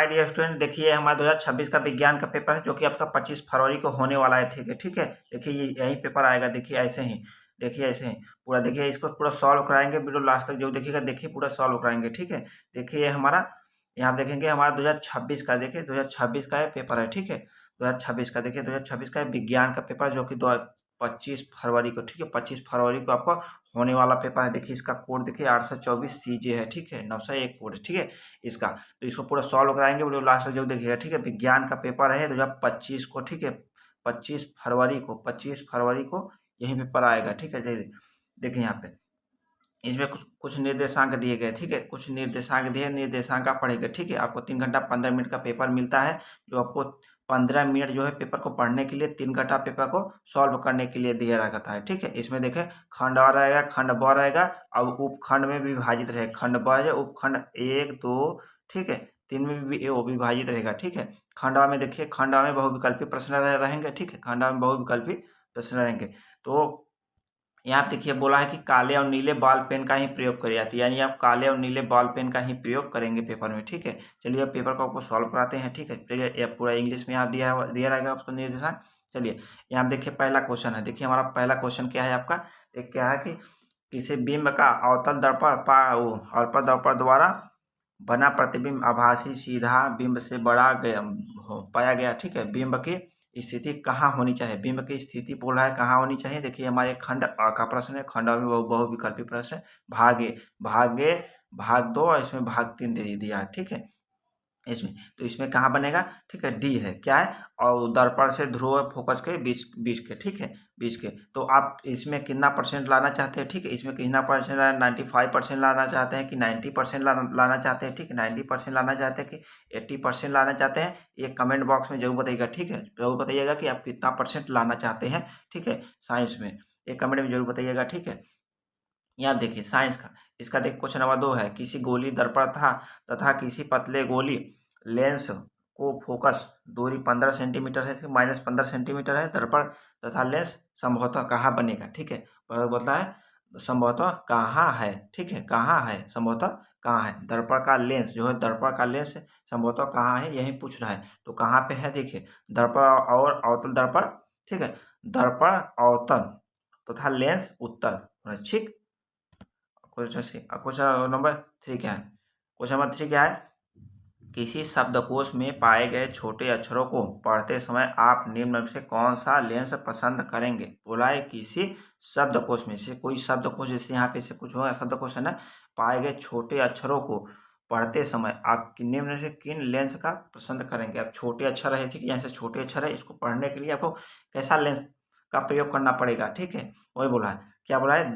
My dear student, देखिए हमारा 2026 का विज्ञान का पेपर है जो कि आपका 25 फरवरी को होने वाला है। ठीक है। देखिए ये यही पेपर आएगा। देखिए ऐसे ही, देखिए ऐसे ही पूरा देखिए, इसको पूरा सॉल्व कराएंगे। वीडियो लास्ट तक जो देखिएगा देखिए पूरा सॉल्व कराएंगे। ठीक है। देखिए ये हमारा यहाँ देखेंगे हमारा 2026 का, देखिए 2026 का पेपर है। ठीक है। 2026 का देखिए 2026 का विज्ञान का पेपर जो कि 25 फरवरी को, ठीक है, 25 फरवरी को आपको होने वाला पेपर है। देखिए इसका कोड देखिए 824 CJ है। ठीक है, 901 कोड है। ठीक है इसका, तो इसको पूरा सॉल्व कराएंगे। वीडियो लास्ट तक जो देखिएगा। ठीक है, विज्ञान का पेपर है 2025 को। ठीक है, 25 फरवरी को, 25 फरवरी को यही पेपर आएगा। ठीक है, देखिए यहाँ पे इसमें कुछ निर्देशांक दिए गए। ठीक है, कुछ निर्देशांक दिए, निर्देशांक आप पढ़ेंगे। ठीक है, आपको 3 घंटा 15 मिनट का पेपर मिलता है, जो आपको 15 मिनट जो है पेपर को पढ़ने के लिए, 3 घंटा पेपर को सॉल्व करने के लिए दिया रहता है। ठीक है, इसमें देखें खंड आ रहेगा, खंड ब रहेगा और उपखंड में भी विभाजित रहेगा। खंड ब है उपखंड 1 2, ठीक है, 3 में भी वो विभाजित रहेगा। ठीक है, खंड आ में देखिए, खंड आ में बहुविकल्पी प्रश्न रहेंगे। ठीक है, खंड आ में बहुविकल्पी प्रश्न रहेंगे। तो यहाँ देखिए बोला है कि काले और नीले बॉल पेन का ही प्रयोग करी जाती है, यानी आप काले और नीले बॉल पेन का ही प्रयोग करेंगे पेपर में। ठीक है, चलिए अब पेपर को आपको सॉल्व कराते हैं। ठीक है, चलिए ये पूरा इंग्लिश में यहाँ दिया रहेगा आपको निर्देशांक। चलिए यहाँ देखिए पहला क्वेश्चन है। देखिए हमारा पहला क्वेश्चन क्या है आपका, एक क्या है कि किसी बिंब का अवतल दर्पण द्वारा बना प्रतिबिंब आभासी सीधा बिंब से बड़ा पाया गया। ठीक है, बिंब की स्थिति कहाँ होनी चाहिए, बिंब की स्थिति बोल रहा है कहाँ होनी चाहिए। देखिए हमारे खंड अ का प्रश्न है, खंड अ में बहुविकल्पी प्रश्न है। भाग 2 और इसमें भाग 3 दे दिया है। ठीक है, इसमें तो इसमें कहाँ बनेगा, ठीक है, डी है, क्या है, और दर्पण से ध्रुव फोकस के बीच के, ठीक है, बीच के। तो आप इसमें कितना परसेंट लाना चाहते हैं, ठीक है, इसमें कितना परसेंट 95% लाना चाहते हैं कि 90% लाना चाहते हैं, ठीक है, 90% लाना चाहते हैं कि 80% लाना चाहते हैं, ये कमेंट बॉक्स में जरूर बताइएगा। ठीक है, जरूर बताइएगा कि आप कितना परसेंट लाना चाहते हैं। ठीक है, साइंस में एक कमेंट में जरूर बताइएगा। ठीक है, यहाँ देखिए साइंस का, इसका देखिए क्वेश्चन नंबर 2 है, किसी गोली दर्पण तथा किसी पतले गोली लेंस को फोकस दूरी 15 सेंटीमीटर है, -15 सेंटीमीटर है। दर्पण तथा लेंस संभवतः कहाँ बनेगा। ठीक है, बोलता है संभवतः कहाँ है। ठीक है, कहाँ है, संभवतः कहाँ है। दर्पण का लेंस जो है, दर्पण का लेंस संभवतः कहाँ है, यही पूछ रहा है। तो कहाँ पे है, देखिए दर्पण और अवतल दर्पण। ठीक है, दर्पण अवतल तथा लेंस उत्तल। ठीक, क्वेश्चन नंबर 3 क्या है, क्वेश्चन नंबर 3 क्या है, किसी शब्दकोश में पाए गए छोटे अक्षरों को पढ़ते समय आप निम्न में से कौन सा लेंस पसंद करेंगे। बोला है किसी शब्दकोश में से, कोई शब्दकोश, जैसे यहाँ पे से कुछ होगा शब्दकोश है ना, पाए गए छोटे अक्षरों को पढ़ते समय आप निम्न में से किन लेंस का पसंद करेंगे। अब छोटे अक्षर है, ठीक है, यहाँ से छोटे अक्षर है, इसको पढ़ने के लिए आपको कैसा लेंस का प्रयोग करना पड़ेगा। ठीक है, वही बोला है, क्या बोला है,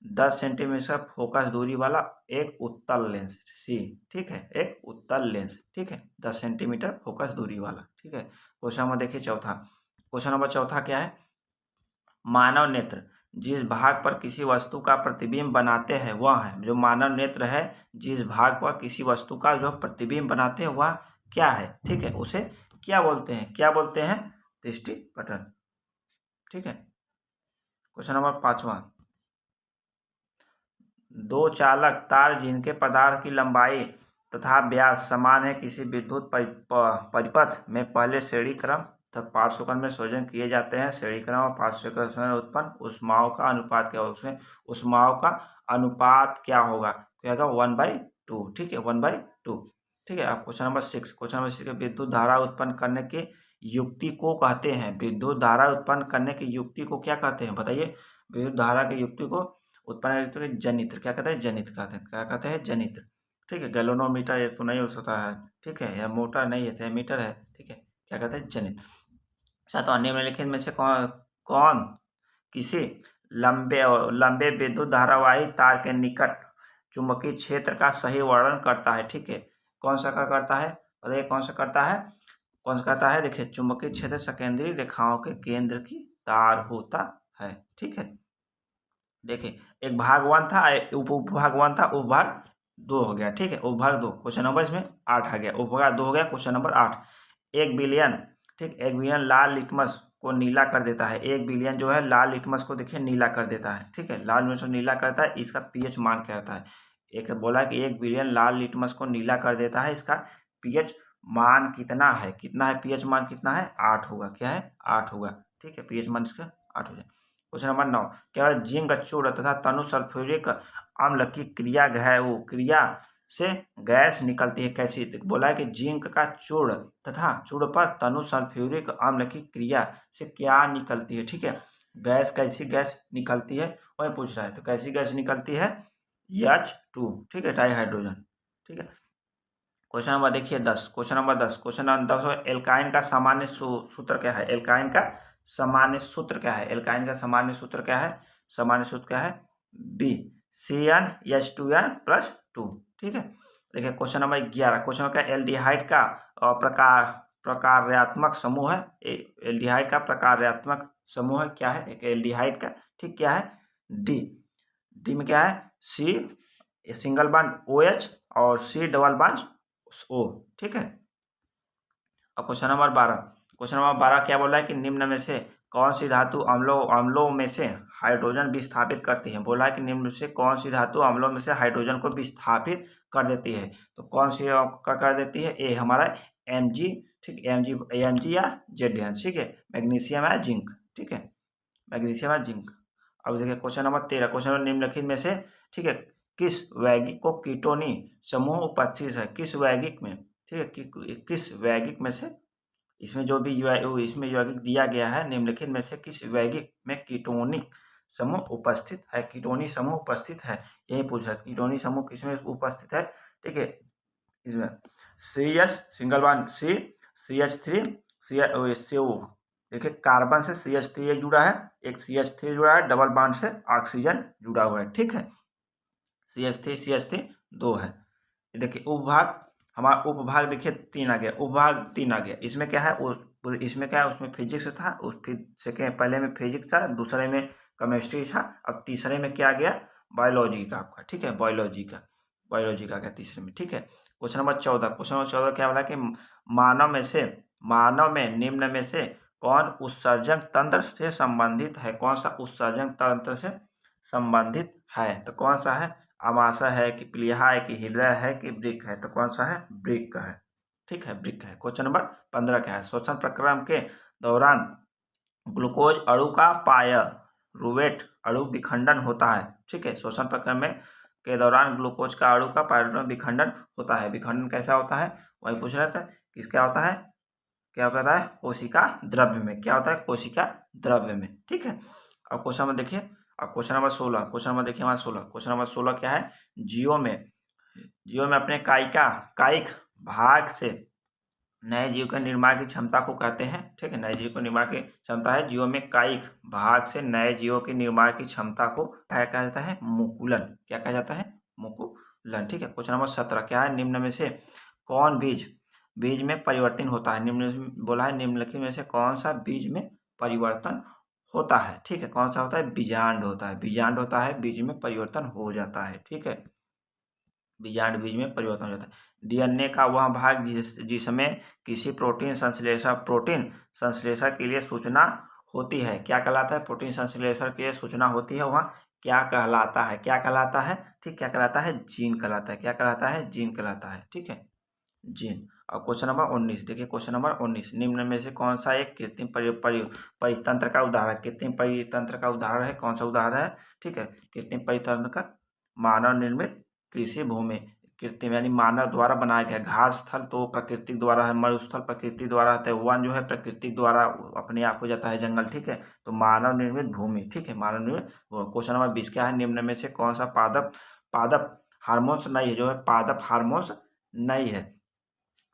10 सेंटीमीटर फोकस दूरी वाला एक उत्तल लेंस, सी, ठीक है, एक उत्तल लेंस। ठीक है, 10 सेंटीमीटर फोकस दूरी वाला। ठीक है, क्वेश्चन नंबर देखिए चौथा, क्वेश्चन नंबर चौथा क्या है, मानव नेत्र जिस भाग पर किसी वस्तु का प्रतिबिंब बनाते हैं वह है, जो मानव नेत्र है जिस भाग पर किसी वस्तु का जो प्रतिबिंब बनाते हैं वह क्या है। ठीक है, उसे क्या बोलते हैं, क्या बोलते हैं, दृष्टि पटल। ठीक है, क्वेश्चन नंबर 5वां, दो चालक तार जिनके पदार्थ की लंबाई तथा व्यास समान है किसी विद्युत परिपथ में पहले श्रेणी क्रम तथा पार्श्वक्रम में संयोजन किए जाते हैं। श्रेणी क्रम और पार्श्वक्रम में उत्पन्न ऊष्माओं का अनुपात क्या होगा, उसमें ऊष्माओं का अनुपात क्या होगा, क्या होगा, 1/2। ठीक है, 1/2। ठीक है, अब क्वेश्चन नंबर 6, क्वेश्चन नंबर 6, विद्युत धारा उत्पन्न करने की युक्ति को कहते हैं, विद्युत धारा उत्पन्न करने की युक्ति को क्या कहते हैं, बताइए। विद्युत धारा की युक्ति को उत्पन्न जनित्र क्या कहते हैं, जनित्र कहते हैं, क्या कहते हैं, जनित्र। ठीक है, गैल्वेनोमीटर ये तो नहीं हो सकता है, ठीक है, यह मोटर नहीं है, एमीटर है। ठीक है, क्या कहते हैं, जनित्र। सातवां, निम्नलिखित में से कौन किसी लंबे विद्युत धारावाही तार के निकट चुंबकीय क्षेत्र का सही वर्णन करता है। ठीक है, कौन सा का करता है, बताइए कौन सा करता है, कौन सा करता है। देखिए चुंबकीय क्षेत्र सकेंद्रीय रेखाओं के केंद्र की तार होता है। ठीक है, देखिए एक भाग 1 था, उपभाग 1 था, उपभाग 2 हो गया। ठीक है, उपभाग 2, क्वेश्चन नंबर इसमें 8 आ गया, उपभाग 2 हो गया, क्वेश्चन नंबर 8। 1 बिलियन, ठीक, 1 बिलियन लाल लिटमस को नीला कर देता है। 1 बिलियन जो है लाल लिटमस को देखिए नीला कर देता है। ठीक है, लाल लिटमस को नीला करता है, इसका पीएच मान क्या होता है। एक बोला कि 1 बिलियन लाल लिटमस को नीला कर देता है, इसका पीएच मान कितना है पीएच मान कितना है 8 होगा, क्या है 8 होगा, ठीक है, पीएच मान इसका 8 हो जाए। क्वेश्चन नंबर 9, क्या जिंक चूर्ण तथा तनु सल्फ्यूरिक अम्ल की क्रिया से गैस निकलती है कैसी? बोला है कि जिंक का चूर्ण तथा चूर्ण पर तनु सल्फ्यूरिक अम्ल की क्रिया से क्या निकलती है, ठीक है, गैस कैसी गैस निकलती है वही पूछ रहा है। तो कैसी गैस निकलती है H2, ठीक है, डाइहाइड्रोजन, ठीक है। क्वेश्चन नंबर देखिए 10, क्वेश्चन नंबर 10 एल्काइन का सामान्य सूत्र क्या है? एल्काइन का सामान्य सूत्र क्या है? एल्काइन का सामान्य सूत्र क्या है? सामान्य सूत्र क्या है? BCnH2n+2, ठीक है। देखिए क्वेश्चन नंबर 11, क्वेश्चन क्या, एल्डिहाइड का प्रकार्यात्मक समूह है। एल्डिहाइड का प्रकार्यात्मक समूह है क्या है? एक एल्डिहाइड का, ठीक, क्या है? डी में क्या है? C सिंगल बॉन्ड OH और C डबल बॉन्ड O, ठीक है। और क्वेश्चन नंबर 12 क्या बोला है कि निम्न में से कौन सी धातु अम्लों में से हाइड्रोजन विस्थापित करती है? बोला है कि निम्न से कौन सी धातु अम्लों में से हाइड्रोजन को विस्थापित कर देती है? तो कौन सी कर देती है? ए हमारा Mg, ठीक, Mg या Zn, ठीक है, मैग्नीशियम या जिंक, ठीक है, मैग्नीशियम या जिंक। अब देखिए क्वेश्चन नंबर 13, क्वेश्चन नंबर निम्नलिखित में से, ठीक है, किस यौगिक को कीटोनी समूह उपस्थित है? किस यौगिक में, ठीक है, किस यौगिक में से, इसमें जो भी इसमें यौगिक दिया गया है निम्नलिखित में से किस यौगिक में कीटोनिक समूह उपस्थित है? कीटोनी समूह उपस्थित है, यही पूछ रहा है, कीटोनी समूह किसमें उपस्थित है, ठीक है, इसमें CH single bond C, CH3, CO, देखिए कार्बन से CH3 एक जुड़ा है, एक CH3 जुड़ा है, डबल बॉन्ड से ऑक्सीजन जुड़ा हुआ है, ठीक है, CH3 2 है। देखिए उपभाग, हमारा उपभाग देखिए 3 आ गया, उपभाग 3 आ गया। इसमें क्या है? इसमें क्या है? उसमें फिजिक्स था, सेकेंड पहले में फिजिक्स था, दूसरे में केमिस्ट्री था, अब तीसरे में क्या गया? बायोलॉजी का आपका, ठीक है, बायोलॉजी का गया तीसरे में, ठीक है। क्वेश्चन नंबर 14 क्या बोला कि मानव में निम्न में से कौन उत्सर्जन तंत्र से संबंधित है? कौन सा उत्सर्जन तंत्र से संबंधित है? तो कौन सा है? आमाशय है कि प्लीहा है कि हृदय है कि वृक्क है? तो कौन सा है? वृक्क है, ठीक है, वृक्क है। क्वेश्चन नंबर 15 क्या है? श्वसन प्रक्रम के दौरान ग्लूकोज अणु का पायरुवेट अणु विखंडन होता है, ठीक है, श्वसन प्रक्रम के दौरान ग्लूकोज का अणु का पायरुवेट विखंडन होता है। विखंडन कैसा होता है वही पूछ रहा था, किस क्या होता है? क्या होता है? कोशिका द्रव्य में, क्या होता है? कोशिका द्रव्य में, ठीक है। अब क्वेश्चन नंबर देखिए, अब क्वेश्चन नंबर 16, क्वेश्चन नंबर देखिए हमारा 16, क्वेश्चन नंबर 16 क्या है? जीओ में अपने कायिक भाग से नए जीव के निर्माण की क्षमता को कहते हैं, ठीक है, नए जीव को निर्माण की क्षमता है। जीवों में कायिक भाग से नए जीवों के निर्माण की क्षमता को क्या कहा जाता है? मुकुलन, क्या कहा जाता है? मुकुलन, ठीक है। क्वेश्चन नंबर 17 क्या है? निम्न में से कौन बीज में परिवर्तन होता है? बोला है निम्नलिखित में से कौन सा बीज में परिवर्तन होता है, ठीक है, कौन सा होता है? बीजांड होता है, बीजांड होता है, बीज में परिवर्तन हो जाता है, ठीक है, बीजांड बीज में परिवर्तन हो जाता है। डीएनए का वह भाग जिसमें किसी प्रोटीन संश्लेषण के लिए सूचना होती है, क्या कहलाता है? प्रोटीन संश्लेषण के लिए सूचना होती है, वह क्या कहलाता है? क्या कहलाता है? ठीक, क्या कहलाता है? जीन कहलाता है, क्या कहलाता है? जीन कहलाता है, ठीक है, जीन। और क्वेश्चन नंबर 19 देखिए, क्वेश्चन नंबर 19 निम्न में से कौन सा एक कृत्रिम परितंत्र का उदाहरण है? कृत्रिम परितंत्र का उदाहरण है, कौन सा उदाहरण है? ठीक है, कृत्रिम परितंत्र का मानव निर्मित कृषि भूमि, कृत्रिम यानी मानव द्वारा बनाया गया। घास स्थल तो प्राकृतिक द्वारा है, मरुस्थल प्रकृति द्वारा है, वन जो है प्रकृति द्वारा अपने आप हो जाता है जंगल, ठीक है, तो मानव निर्मित भूमि, ठीक है, मानव निर्मित। क्वेश्चन नंबर 20 क्या है? निम्न में से कौन सा पादप हार्मोन्स नहीं है? जो है पादप हार्मोन्स नहीं है,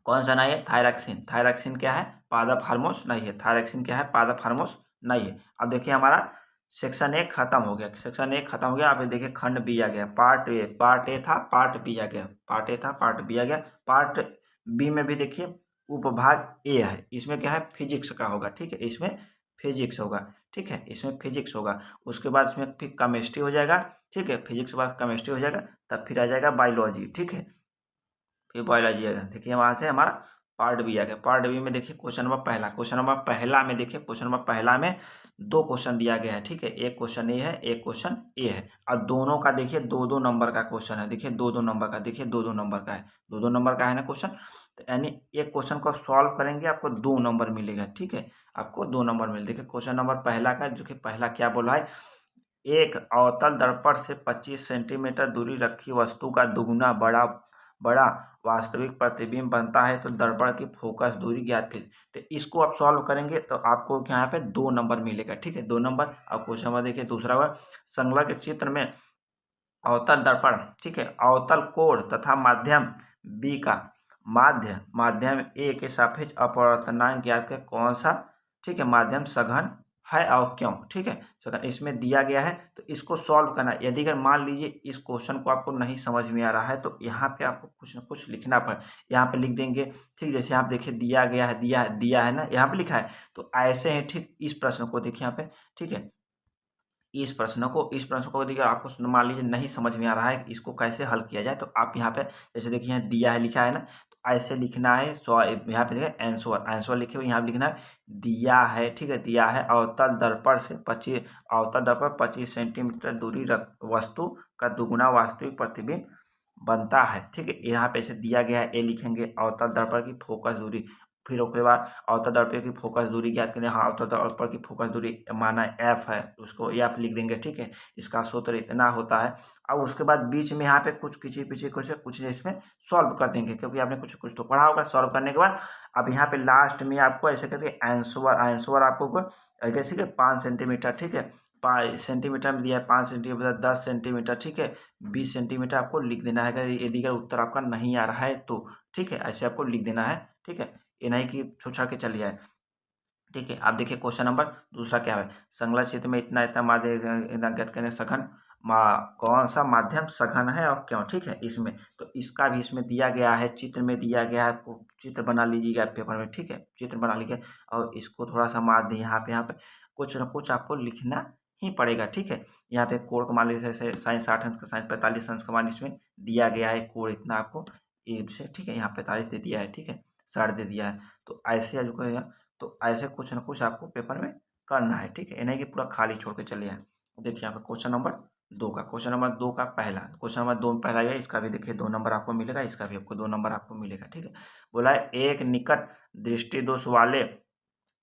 कौन सा नहीं है? थायरक्सिन क्या है? पादप हार्मोन्स नहीं है, थायरक्सिन क्या है? पादप हार्मोन्स नहीं है। अब देखिए हमारा सेक्शन 1 खत्म हो गया, सेक्शन 1 खत्म हो गया। अब देखिए खंड बी आ गया, पार्ट ए था, पार्ट बी आ गया, पार्ट ए था, पार्ट बी आ गया। पार्ट बी में भी देखिए उपभाग ए है, इसमें क्या है? फिजिक्स का होगा, ठीक है, इसमें फिजिक्स होगा, ठीक है, इसमें फिजिक्स होगा। उसके बाद इसमें फिर केमिस्ट्री हो जाएगा, ठीक है, फिजिक्स के बाद केमिस्ट्री हो जाएगा, तब फिर आ जाएगा बायोलॉजी, ठीक है, फिर बायोलॉजी आएगा। देखिए वहाँ से हमारा पार्ट बी आ गया। पार्ट बी में देखिए क्वेश्चन नंबर पहला, क्वेश्चन नंबर पहला में देखिए, क्वेश्चन नंबर पहला में 2 क्वेश्चन दिया गया है, ठीक है। एक क्वेश्चन ए है, एक क्वेश्चन ए है, और दोनों का देखिए 2-2 नंबर का क्वेश्चन है। देखिए 2-2 नंबर का, देखिए 2-2 नंबर का है, 2-2 नंबर का है ना क्वेश्चन। तो यानी एक क्वेश्चन को सॉल्व करेंगे आपको 2 नंबर मिलेगा, ठीक है। आपको 2 नंबर मिले। देखिए क्वेश्चन नंबर पहला का, जो कि पहला क्या बोला है, एक अवतल दर्पण से 25 सेंटीमीटर दूरी रखी वस्तु का दुगुना बड़ा बड़ा वास्तविक प्रतिबिंब बनता है, तो दर्पण की फोकस दूरी ज्ञात कीजिए। तो इसको आप सॉल्व करेंगे तो आपको यहाँ पे 2 नंबर मिलेगा, ठीक है, 2 नंबर। अब क्वेश्चन नंबर देखिए दूसरा हुआ, संलग्न चित्र में अवतल दर्पण, ठीक है, अवतल कोण तथा माध्यम बी का माध्यम ए के सापेक्ष अपवर्तनांक ज्ञात कर, कौन सा, ठीक है, माध्यम सघन है और क्यों, ठीक है। सघन इसमें दिया गया है, तो इसको सॉल्व करना है। यदि अगर मान लीजिए इस क्वेश्चन को आपको नहीं समझ में आ रहा है, तो यहाँ पे आपको कुछ ना कुछ लिखना पड़े। यहाँ पे लिख देंगे, ठीक, जैसे यहाँ पे देखिए दिया गया है, दिया है ना, यहाँ पे लिखा है, तो ऐसे ही ठीक इस प्रश्न को देखिए यहाँ पे, ठीक है, इस प्रश्न को देखिए आपको मान लीजिए नहीं समझ में आ रहा है, इसको कैसे हल किया जाए, तो आप यहाँ पे जैसे देखिए यहाँ दिया है लिखा है ना, तो ऐसे लिखना है। यहाँ पे देखिए आंसर लिखे हुए यहाँ पे लिखना है, दिया है, ठीक है, दिया है अवतल दर्पण 25 सेंटीमीटर दूरी रख वस्तु का दुगुना वास्तविक प्रतिबिंब बनता है, ठीक है। यहाँ पे ऐसे दिया गया है, ए लिखेंगे, अवतल दर्पण की फोकस दूरी, फिर उसके बाद अवतल दर्पण की फोकस दूरी ज्ञात करें। हाँ, अवतल दर्पण की फोकस दूरी माना एफ है, उसको एफ लिख देंगे, ठीक है। इसका सूत्र इतना होता है। अब उसके बाद बीच में यहाँ पे कुछ किसी पीछे कुछ इसमें सॉल्व कर देंगे, क्योंकि आपने कुछ कुछ तो पढ़ा होगा। सॉल्व करने के बाद अब यहाँ पे लास्ट में आपको ऐसे करके आंसर आपको कैसे 5 सेंटीमीटर, ठीक है, 5 सेंटीमीटर में दिया है, 5 सेंटीमीटर, 10 सेंटीमीटर, ठीक है, 20 सेंटीमीटर आपको लिख देना है। अगर यदि अगर उत्तर आपका नहीं आ रहा है तो, ठीक है, ऐसे आपको लिख देना है, ठीक है। ये नहीं कि छुछा के चली जाए, ठीक है। आप देखिए क्वेश्चन नंबर दूसरा क्या है, संलग्न क्षेत्र में इतना इतना माध्यम ज्ञात करें, सघन कौन सा माध्यम सघन है और क्यों, ठीक है। इसमें तो इसका भी इसमें दिया गया है, चित्र में दिया गया है, चित्र बना लीजिएगा पेपर में, ठीक है, चित्र बना लीजिए और इसको थोड़ा सा माध्य यहाँ पे कुछ न कुछ आपको लिखना ही पड़ेगा, ठीक है। यहाँ पे कोण का मान लीजिए, जैसे साइन 60 अंश का, साइन 45 अंश का मान इसमें दिया गया है, कोण इतना आपको से, ठीक है, यहाँ 45 दे दिया है, ठीक है, 60 दे दिया है। तो ऐसे तो ऐसे कुछ ना कुछ आपको पेपर में करना है, ठीक है, नहीं कि पूरा खाली छोड़ के चले आए। देखिए यहाँ पे क्वेश्चन नंबर 2 का, क्वेश्चन नंबर 2 का पहला, क्वेश्चन नंबर 2 में पहला है, इसका भी देखिए 2 नंबर आपको मिलेगा, इसका भी आपको 2 नंबर आपको मिलेगा, ठीक है। बोला है एक निकट दृष्टि दोष वाले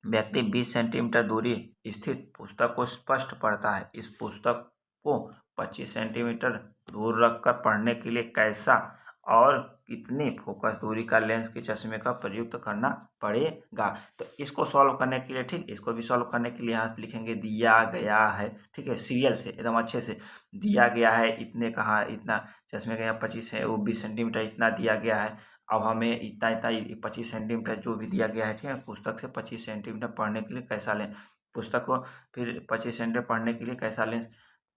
व्यक्ति 20 सेंटीमीटर दूरी स्थित पुस्तक को स्पष्ट पढ़ता है। इस पुस्तक को 25 सेंटीमीटर दूर रखकर पढ़ने के लिए कैसा और कितनी फोकस दूरी का लेंस के चश्मे का प्रयुक्त करना पड़ेगा। तो इसको सॉल्व करने के लिए, ठीक, इसको भी सॉल्व करने के लिए यहाँ पे लिखेंगे दिया गया है, ठीक है, सीरियल से एकदम अच्छे से दिया गया है, इतने कहा, इतना चश्मे का यहाँ 25 है, वो 20 सेंटीमीटर इतना दिया गया है। अब हमें इतना इतना 25 सेंटीमीटर जो भी दिया गया है, ठीक है, पुस्तक से 25 सेंटीमीटर पढ़ने के लिए कैसा लें, पुस्तक को फिर 25 सेंटीमीटर पढ़ने के लिए कैसा लेंस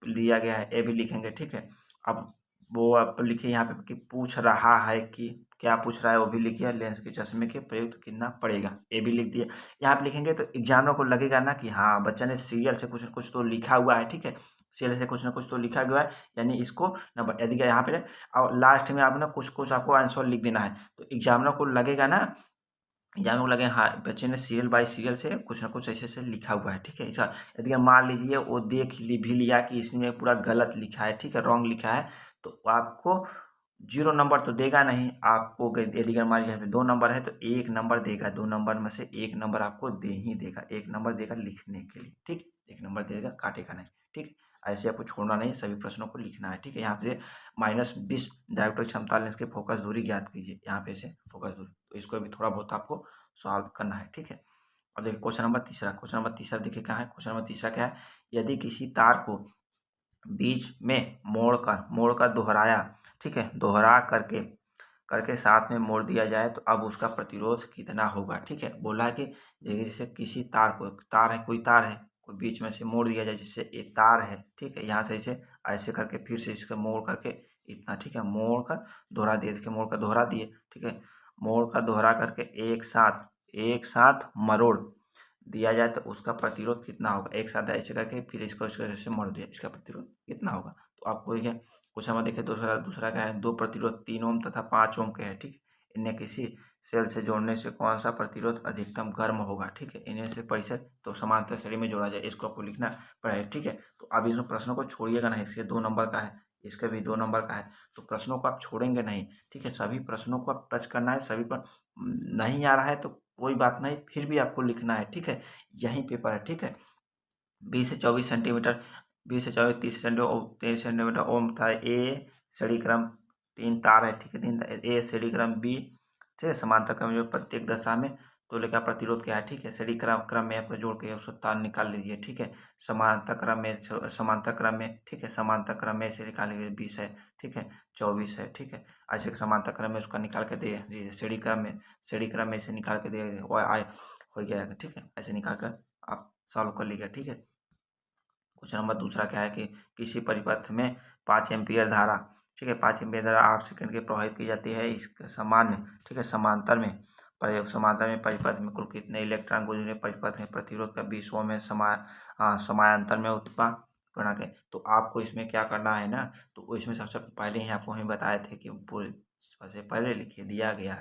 दिया गया है, ये भी लिखेंगे, ठीक है। अब वो आप लिखिए यहाँ पे कि पूछ रहा है कि क्या पूछ रहा है, वो भी लिखिए, लेंस के चश्मे के प्रयुक्त कितना पड़ेगा, ये भी लिख दिए। यहाँ पे लिखेंगे तो एग्जामिनर को लगेगा ना कि हाँ बच्चा ने सीरियल से कुछ न कुछ तो लिखा हुआ है, ठीक है, सीरियल से कुछ न कुछ तो लिखा हुआ है, यानी इसको नंबर यदि यहाँ पे और लास्ट में आप ना कुछ कुछ आपको आंसर लिख देना है, तो एग्जामिनर को लगेगा ना, एग्जामिनर को लगे हाँ बच्चे ने सीरियल बाय सीरियल से कुछ ना कुछ ऐसे ऐसे लिखा हुआ है, ठीक है। ऐसा यदि मान लीजिए वो भी लिया कि इसमें पूरा गलत लिखा है, ठीक है, रॉन्ग लिखा है, तो आपको 0 नंबर तो देगा नहीं आपको। यदि अगर मान लीजिए 2 नंबर है तो 1 नंबर देगा, 2 नंबर में से 1 नंबर आपको दे ही देगा, 1 नंबर देगा लिखने के लिए, ठीक, 1 नंबर देगा, काटेगा नहीं, ठीक। ऐसे आपको छोड़ना नहीं, सभी प्रश्नों को लिखना है, ठीक है। यहाँ से -20 डायोप्टर क्षमता लेंस के फोकस दूरी ज्ञात कीजिए, यहाँ पे से फोकस दूरी, तो इसको भी थोड़ा बहुत आपको सॉल्व करना है, ठीक है। अब देखिए क्वेश्चन नंबर तीसरा देखिए क्या है, क्वेश्चन नंबर तीसरा क्या है, यदि किसी तार को बीच में मोड़कर दोहराया, ठीक है, दोहरा करके करके साथ में मोड़ दिया जाए तो अब उसका प्रतिरोध कितना होगा, ठीक है। बोला है कि जैसे किसी कोई तार है, कोई बीच में से मोड़ दिया जाए, जिससे ये तार है, ठीक है, यहाँ से इसे ऐसे करके फिर से इसका मोड़ करके इतना, ठीक है, मोड़ कर दोहरा दिए, देखिए मोड़ कर दोहरा दिए, ठीक है, मोड़ कर दोहरा करके एक साथ मरोड़ दिया जाए तो उसका प्रतिरोध कितना होगा। एक साथ ऐसे करके फिर इसको ऐसे मोड़ दिया, इसका प्रतिरोध कितना होगा। तो आपको ये क्वेश्चन में देखिए दूसरा क्या है, 2 प्रतिरोध 3 ओम तथा 5 ओम के है, ठीक है। इन्हें किसी सेल से जोड़ने से कौन सा प्रतिरोध अधिकतम गर्म होगा, ठीक है। इन्हें से परिसर तो समांतर श्रेणी में जोड़ा जाए, इसको आपको लिखना पड़ेगा, ठीक है। तो अब इसमें प्रश्नों को छोड़िएगा नहीं, इसके 2 नंबर का है, इसका भी 2 नंबर का है, तो प्रश्नों को आप छोड़ेंगे नहीं, ठीक है। सभी प्रश्नों को आप टच करना है, सभी पर नहीं आ रहा है तो कोई बात नहीं, फिर भी आपको लिखना है, ठीक है। यही पेपर है, ठीक है। 20 से 24 सेंटीमीटर, 20 से 24, 30 सेंटीमीटर, 23 सेंटीमीटर ओम था ए श्रेणी क्रम 3 तार है, ठीक है। 3 ए श्रेणी क्रम बी, ठीक है। समांतर क्रम जो प्रत्येक दशा में तो लेकर प्रतिरोध क्या है, ठीक है। श्रेणी क्रम में आपको जोड़ के उसको तार निकाल लीजिए, ठीक है। समांतर क्रम में, ठीक है, समांतर क्रम में से निकाल लीजिए 20 है, ठीक है, 24 है, ठीक है। ऐसे समांतर क्रम में उसका निकाल के दे दीजिए, श्रेणी क्रम में से निकाल के दे हो गया, ठीक है। ऐसे निकाल कर आप सॉल्व कर लीजिए, ठीक है। क्वेश्चन नंबर दूसरा क्या है कि किसी परिपथ में 5 एम्पीयर धारा, ठीक है, 5 एम्पीयर धारा 8 सेकंड की प्रवाहित की जाती है। इसके सामान्य, ठीक है, समांतर में परिपथ में कुल कितने इलेक्ट्रॉन गुजरे, परिपथ में प्रतिरोध का 20 ओम में समायांतर में उत्पाद करना के। तो आपको इसमें क्या करना है ना, तो इसमें सबसे पहले ही आपको हम बताए थे कि पूरे सबसे पहले लिखिए, दिया गया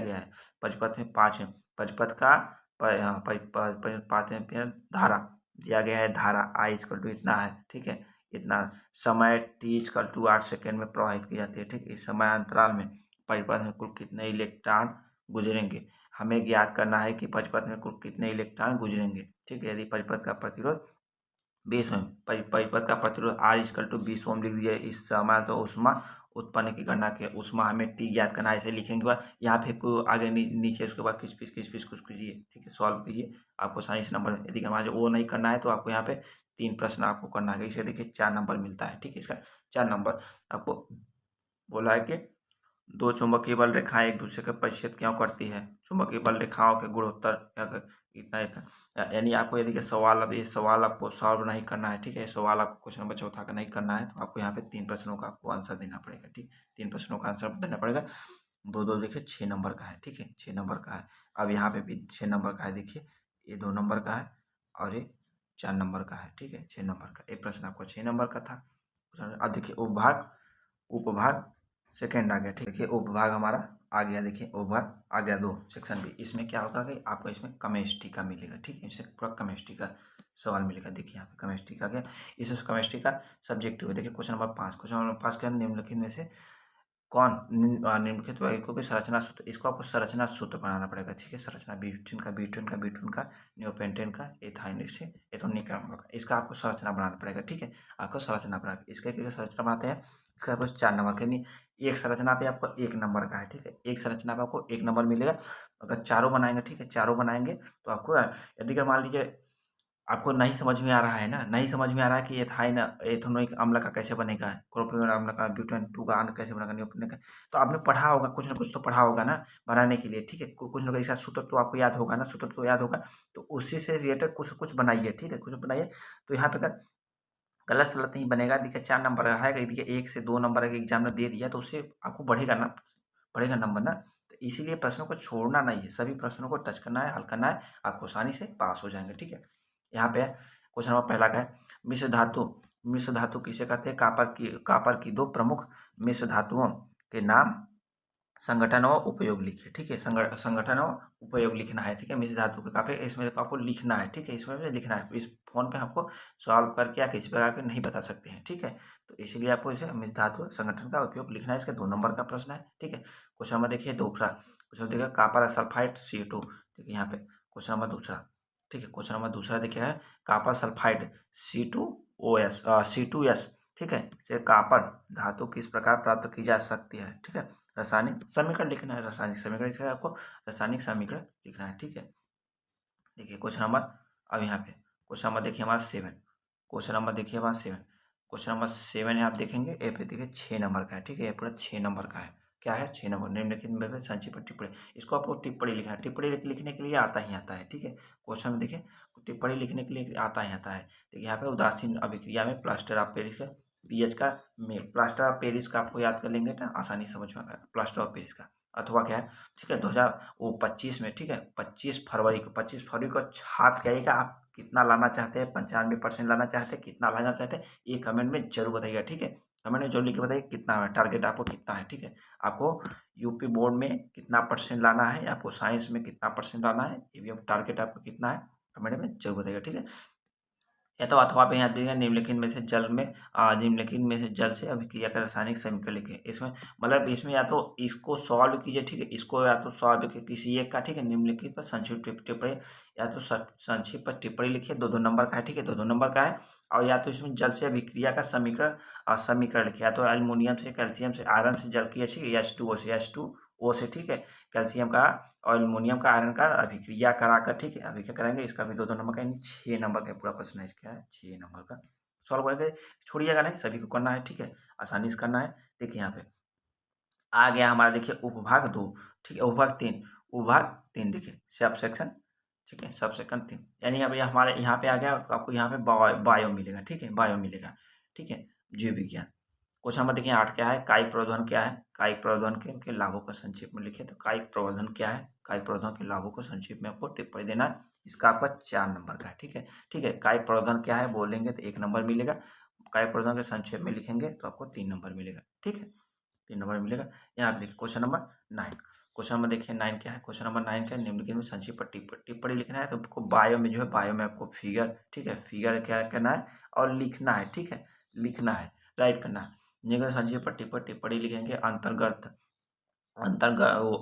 है परिपथ में 5 परिपथ का 5 एम्पीयर धारा दिया गया है, धारा I इक्वल टू इतना है, ठीक है। इतना समय T इक्वल टू 8 सेकेंड में प्रवाहित की जाती है, ठीक है। इस समय अंतराल में परिपथ में कुल कितने इलेक्ट्रॉन गुजरेंगे, हमें ज्ञात करना है कि परिपथ में कुल कितने इलेक्ट्रॉन गुजरेंगे, ठीक है। यदि परिपथ का प्रतिरोध 20 ओम, परिपथ का प्रतिरोध R इक्वल टू 20 ओम लिख दिया। इस समय तो ऊष्मा उत्पन्न की गणना की, ऊष्मा हमें T ज्ञात करना है, ऐसे लिखेंगे बाद यहाँ पे को आगे नीचे उसके बाद खिच कुछ कीजिए, ठीक है, सॉल्व कीजिए, आपको आसानी से नंबर। यदि हमारे वो नहीं करना है तो आपको यहाँ पे 3 प्रश्न आपको करना है, इसे देखिए 4 नंबर मिलता है, ठीक है। इसका 4 नंबर आपको बोला है कि 2 चुंबकीय बल रेखाएं एक दूसरे के परिच्छेद क्यों करती है, चुंबकीय बल रेखाओं के गुणोत्तर इतना यानी आपको यदि सवाल, अब ये सवाल आपको सॉल्व नहीं करना है, ठीक है। सवाल आपको क्वेश्चन नंबर चौथा का नहीं करना है, तो आपको यहाँ पे 3 प्रश्नों का आपको आंसर देना पड़ेगा, ठीक। 3 प्रश्नों का आंसर देना पड़ेगा। 2 देखिए 6 नंबर का है, ठीक है, 6 नंबर का है। अब यहाँ पे भी 6 नंबर का है, देखिए ये 2 नंबर का है और ये 4 नंबर का है, ठीक है, 6 नंबर का। एक प्रश्न आपको 6 नंबर का था। अब देखिए उपभाग सेकेंड आ गया, ठीक है। देखिए उपभाग हमारा आ गया, देखिए उपभाग आ गया 2 सेक्शन बी। इसमें क्या होगा कि आपको इसमें केमिस्ट्री का मिलेगा, ठीक है। इससे पूरा केमिस्ट्री का सवाल मिलेगा। देखिए यहाँ पे केमिस्ट्री का क्या, इसमें केमिस्ट्री का सब्जेक्टिव है। देखिए क्वेश्चन नंबर 5, क्वेश्चन नंबर 5 क्या, निम्नलिखित में से कौन निम्नलिखित यौगिकों के संरचना सूत्र, इसको आपको संरचना सूत्र बनाना पड़ेगा, ठीक है। संरचना ब्यूटेन का नियोपेंटेन का एथाइन से एथोनिक का, इसका आपको संरचना बनाना पड़ेगा, ठीक है। आपको संरचना बना, इसका कैसे संरचना बनाते हैं, इसका आपको 4 नंबर के, नहीं एक संरचना पे आपको 1 नंबर का है, ठीक है। एक संरचना पे आपको 1 नंबर मिलेगा। अगर चारों बनाएंगे, ठीक है, चारों बनाएंगे तो आपको यदि मान लीजिए आपको नहीं समझ में आ रहा है ना, नहीं समझ में आ रहा है कि एथाइन एथेनोइक अम्ल का कैसे बनेगा, क्लोरोफेनोल अम्ल का, ब्यूटेन 2 का अम्ल कैसे बनेगा, नियोपेंटेन का, तो आपने पढ़ा होगा, कुछ ना कुछ तो पढ़ा होगा ना बनाने के लिए, ठीक है। कुछ ना कुछ इसका सूत्र तो आपको याद होगा ना, सूत्र तो याद होगा, तो उसी से रिलेटेड कुछ बनाइए, ठीक है, कुछ बनाइए। तो यहाँ पे अगर गलत सलत नहीं बनेगा, देखिए 4 नंबर का है, देखिए 1 से 2 नंबर अगर एग्जाम में दे दिया तो उससे आपको बढ़ेगा नंबर ना। तो इसीलिए प्रश्नों को छोड़ना नहीं है, सभी प्रश्नों को टच करना है, हल करना है, आपको आसानी से पास हो जाएंगे, ठीक है। यहाँ पे क्वेश्चन नंबर पहला का है, मिश्र धातु किसे कहते हैं, कापर की 2 प्रमुख मिश्र धातुओं के नाम, संगठन और उपयोग लिखिए, ठीक है। संगठन और उपयोग लिखना है, ठीक है। मिश्र धातु के काफी इसमें आपको लिखना है, ठीक है, इसमें लिखना है। इस फोन पे आपको सॉल्व करके या किसी प्रकार के नहीं बता सकते हैं, ठीक है। तो इसीलिए आपको इसे मिश्र धातु संगठन का उपयोग लिखना है। इसका 2 नंबर का प्रश्न है, ठीक है। क्वेश्चन नंबर देखिए दूसरा, क्वेश्चन देखिए कापर सल्फाइड CO2, देखिए यहाँ पे क्वेश्चन नंबर दूसरा, ठीक है। क्वेश्चन नंबर दूसरा देखिए है कापर सल्फाइड C2S, ठीक है। से कापर धातु किस प्रकार प्राप्त की जा सकती है, ठीक है। रासायनिक समीकरण लिखना है, रासायनिक समीकरण इसका आपको रासायनिक समीकरण लिखना है, ठीक है। देखिए क्वेश्चन नंबर, अब यहाँ पे क्वेश्चन नंबर देखिए हमारा 7, क्वेश्चन नंबर देखिए हमारा 7, क्वेश्चन नंबर 7 है, आप देखेंगे ए पे देखिए 6 नंबर का है, ठीक है। ये पूरा 6 नंबर का है, क्या है 6 नंबर, निम्नलिखित में संक्षिप्त टिप्पणी, इसको आपको टिप्पणी लिखना है। टिप्पणी लिखने के लिए आता है, ठीक है। क्वेश्चन में देखिए टिप्पणी लिखने के लिए आता है। देखिए यहाँ पे उदासीन अभिक्रिया में प्लास्टर ऑफ पेरिस का पीएच का मेल, प्लास्टर ऑफ पेरिस का आपको याद कर लेंगे ना, आसानी समझ में आएगा, प्लास्टर ऑफ पेरिस का अथवा क्या है, ठीक है। 2025 में, ठीक है, 25 फरवरी को छाप के आइएगा। आप कितना लाना चाहते हैं, 95% लाना चाहते हैं, कितना लाना चाहते हैं, ये कमेंट में जरूर बताइएगा, ठीक है। कमेंट में जरूर लिख के बताइए कितना है टारगेट, आपको कितना है, ठीक है। आपको यूपी बोर्ड में कितना परसेंट लाना है, आपको साइंस में कितना परसेंट लाना है, ये भी टारगेट आपको कितना है कमेंट में जरूर बताइएगा, ठीक है। या तो अथवा पे यहाँ दिया निम्नलिखित में से जल में निम्नलिखित में से जल से अभिक्रिया का रासायनिक समीकरण लिखे। इसमें मतलब इसमें या तो इसको सॉल्व कीजिए, ठीक है, इसको या तो सॉल्व किसी एक का, ठीक है, निम्नलिखित पर संक्षिप्त टिप्पणी या तो संक्षिप्त पर टिप्पणी लिखिए, 2-2 नंबर का है, ठीक है, 2-2 नंबर का है। और या तो इसमें जल से अभिक्रिया का समीकरण लिखिए, या तो एल्युमिनियम से कैल्शियम से आयरन से जल की अच्छी H2O से H2O से, ठीक है, कैल्शियम का और एल्युमिनियम का आयरन का अभिक्रिया कराकर, ठीक है, अभिक्रिया करेंगे। इसका भी 2-2 नंबर का, यानी 6 नंबर का पूरा प्रश्न है, इसका है 6 नंबर का। सॉल्व करके छोड़िएगा नहीं, सभी को करना है, ठीक है, आसानी से करना है। देखिए यहाँ पे आ गया हमारा, देखिए उपभाग 2, ठीक है, उपभाग 3 देखिए सब सेक्शन, ठीक है, सब सेक्शन 3, यानी अब ये हमारे यहाँ पे आ गया, आपको यहाँ पे बायो मिलेगा, ठीक है, बायो मिलेगा, ठीक है, जीव विज्ञान। क्वेश्चन नंबर देखिए 8 क्या है, कायिक प्रवर्धन क्या है, कायिक प्रवर्धन के उनके लाभों को संक्षेप में लिखे। तो कायिक प्रवर्धन क्या है, कायिक प्रवर्धन के लाभों को संक्षेप में आपको टिप्पणी देना है। इसका आपका 4 नंबर का है, ठीक है, ठीक है। कायिक प्रवर्धन क्या है बोलेंगे तो 1 नंबर मिलेगा, कायिक प्रवर्धन के संक्षेप में लिखेंगे तो आपको 3 नंबर मिलेगा, ठीक है, 3 नंबर मिलेगा। यहाँ पे देखिए क्वेश्चन नंबर 9, क्वेश्चन नंबर देखिए 9 क्या है, क्वेश्चन नंबर 9 क्या है, निम्नलिखित में संक्षिप्त टिप्पणी लिखना है। तो आपको बायो में जो है, बायो में आपको फिगर, ठीक है, फिगर क्या करना है और लिखना है, ठीक है, लिखना है, राइट करना है। निम्न संक्षिप्त टिप्पणी लिखेंगे।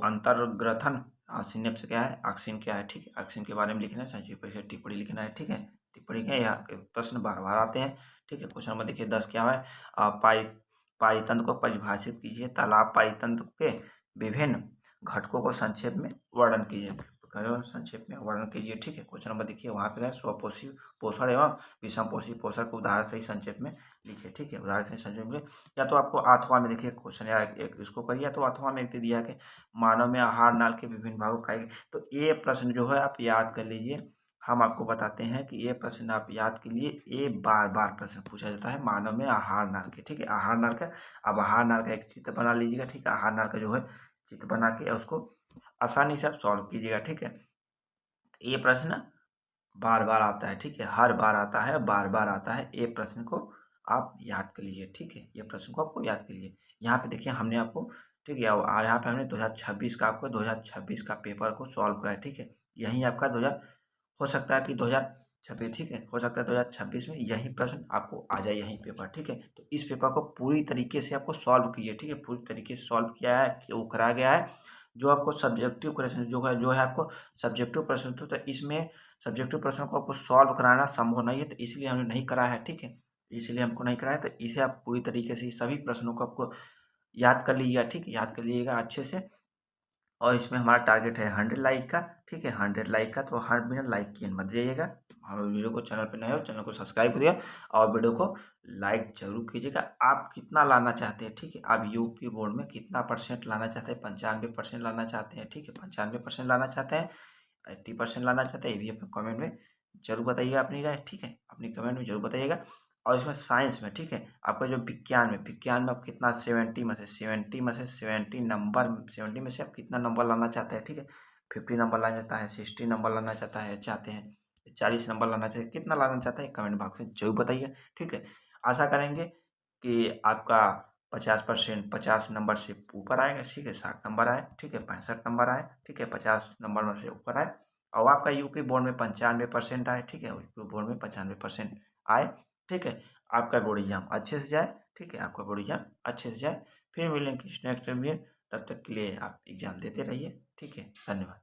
अंतर्ग्रथन सिनेप्स से क्या है, ऑक्सीन क्या है, ठीक है, ऑक्सीन के बारे में लिखना है, संक्षिप्त से टिप्पणी लिखना है, ठीक है। टिप्पणी क्या है, यहाँ प्रश्न बार-बार आते हैं, ठीक है। क्वेश्चन नंबर देखिए 10 क्या है, पारितंत्र को परिभाषित कीजिए, तालाब पारितंत्र के विभिन्न घटकों को संक्षेप में वर्णन कीजिए, संक्षेप में वर्णन कीजिए, ठीक है। क्वेश्चन नंबर देखिए वहाँ पे है, स्वपोषी पोषण एवं विषमपोषी पोषण को उदाहरण से ही संक्षेप में लिखिए, ठीक है, उदाहरण से संक्षेप में। या तो आपको अथवा में देखिए क्वेश्चन या एक इसको करिए, तो अथवा में एक दिया है कि मानव में आहार नाल के विभिन्न भागों का, तो ये प्रश्न जो है आप याद कर लीजिए। हम आपको बताते हैं कि ये प्रश्न आप याद के लिए, ये बार-बार प्रश्न पूछा जाता है मानव में आहार नाल के, ठीक है, आहार नाल का। अब आहार नाल का एक चित्र बना लीजिएगा, ठीक है, आहार नाल का जो है चित्र बना के उसको आसानी से आप सॉल्व कीजिएगा, ठीक है। ये प्रश्न बार-बार आता है, ठीक है, हर बार आता है, बार-बार आता है। ये प्रश्न को आप याद कर लीजिए, ठीक है, ये प्रश्न को आपको याद कर लीजिए। यहाँ पे देखिए हमने आपको, ठीक है, यहाँ पे हमने 2026 का, आपको 2026 का पेपर को सॉल्व कराया, ठीक है। यहीं आपका 2000 हो सकता है कि 2026, ठीक है, हो सकता है 2026 में यही प्रश्न आपको आ जाए, यही पेपर, ठीक है। तो इस पेपर को पूरी तरीके से आपको सॉल्व कीजिए, ठीक है, पूरी तरीके से सॉल्व किया है, वो कराया गया है। जो आपको सब्जेक्टिव क्वेश्चन जो है आपको सब्जेक्टिव प्रश्न, तो इसमें सब्जेक्टिव प्रश्नों को आपको सॉल्व कराना संभव नहीं है, तो इसलिए हमने नहीं कराया है, ठीक है, इसलिए हमको नहीं कराया। तो इसे आप पूरी तरीके से सभी प्रश्नों को आपको याद कर लीजिएगा, ठीक है, याद कर लीजिएगा अच्छे से। और इसमें हमारा टारगेट है 100 लाइक का, ठीक है, 100 लाइक का। तो 100 बिना लाइक किए मत जाइएगा। हमारे वीडियो को, चैनल पे नए हो चैनल को सब्सक्राइब करिए और वीडियो को लाइक जरूर कीजिएगा। आप कितना लाना चाहते हैं, ठीक है, आप यूपी बोर्ड में कितना परसेंट लाना चाहते हैं, 95% लाना चाहते हैं, ठीक है, 95% लाना चाहते हैं, 80% लाना चाहते हैं, ये भी अपने कमेंट में जरूर बताइएगा अपनी राय, ठीक है, अपनी कमेंट में जरूर बताइएगा। और इसमें साइंस में, ठीक है, आपका जो विज्ञान में आप कितना 70 में से 70 नंबर, 70 में से आप कितना नंबर लाना चाहते हैं, ठीक है, 50 नंबर लाना चाहता है, 60 नंबर लाना चाहते हैं, 40 नंबर लाना चाहिए, कितना लाना चाहता है कमेंट बॉक्स में जरूर बताइए, ठीक है। आशा करेंगे कि आपका 50% 50 नंबर से ऊपर आएगा, ठीक है, 60 नंबर आए, ठीक है, 65 नंबर आए, ठीक है, 50 नंबर में से ऊपर आए। और आपका यूपी बोर्ड में 95% आए, ठीक है, यूपी बोर्ड में 95% आए, ठीक है, आपका बोर्ड एग्जाम अच्छे से जाए, ठीक है, आपका बोर्ड एग्जाम अच्छे से जाए। फिर मिलेंगे नेक्स्ट टाइम में, तब तक के लिए आप एग्जाम देते रहिए, ठीक है, धन्यवाद।